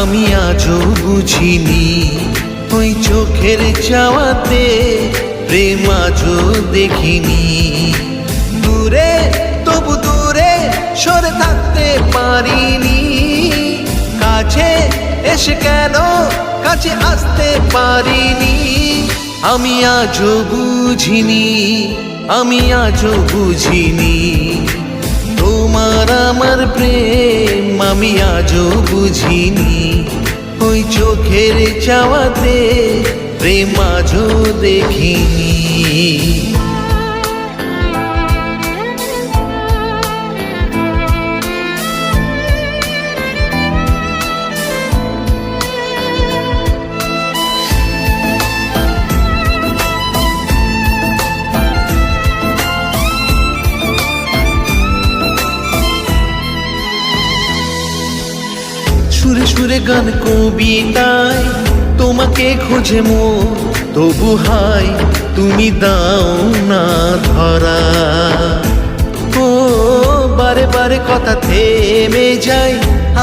আমি আজও বুঝিনি, ওই চোখের চাওয়াতে প্রেম আজও দেখিনি। দূরে তবু দূরে সরে থাকতে পারিনি, কাছে এসে কেন কাছে আসতে পারিনি। আমি আজও বুঝিনি, আমি আজও বুঝিনি, তোমার আমার প্রেম আমি আজও বুঝিনি। ওই চোখের চাওয়াতে প্রেম আজও দেখিনি। সুরে সুরে গান কবিতায় তোমাকে খোঁজে মন, তবু হাই তুমি দাও না ধরা। ও বারে বারে কথা থেমে যায়,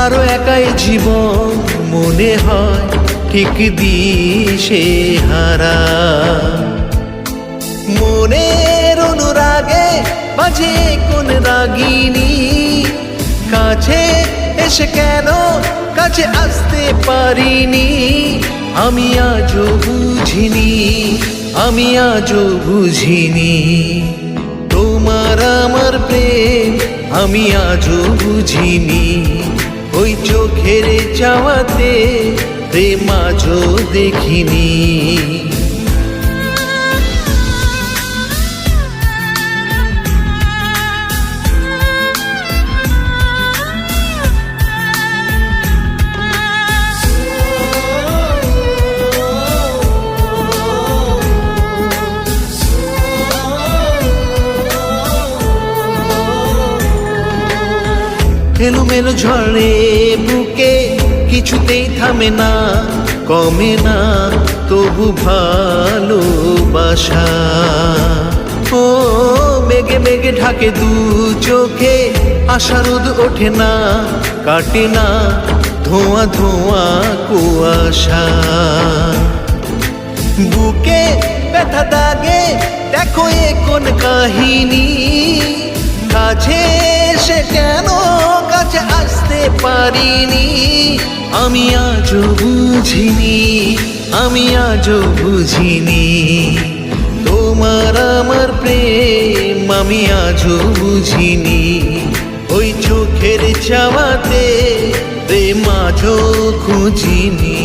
আরো একাই জীবন মনে হয় ঠিক দিশে হারা। মনের অনুরাগে বাজে কোন রাগিনী, কাছে এসে কেন কাছে আসতে পারিনি। আমি আজও বুঝিনি, আমি আজও বুঝিনি, তোমার আমার প্রেম আমি আজও বুঝিনি। ওই চোখের চাওয়াতে প্রেম আজও দেখিনি। এলোমেলো ঝড়ে বুকে কিছুতেই থামে না, কমে না তবু ভালোবাসা। ও মেঘে মেঘে ঢাকে দু চোখে, আশা রোদ ওঠে না, কাটে না ধোঁয়া ধোঁয়া কুয়াশা। বুকে ব্যথা দাগে দেখো এ কোন কাহিনী, কাছে সে কেন কাছে আসতে পারিনি। আমি আজও বুঝিনি, আমি আজও বুঝিনি, তোমার আমার প্রেম আমি আজও বুঝিনি। ওই চোখের চাওয়াতে প্রেম আজও খুঁজিনি।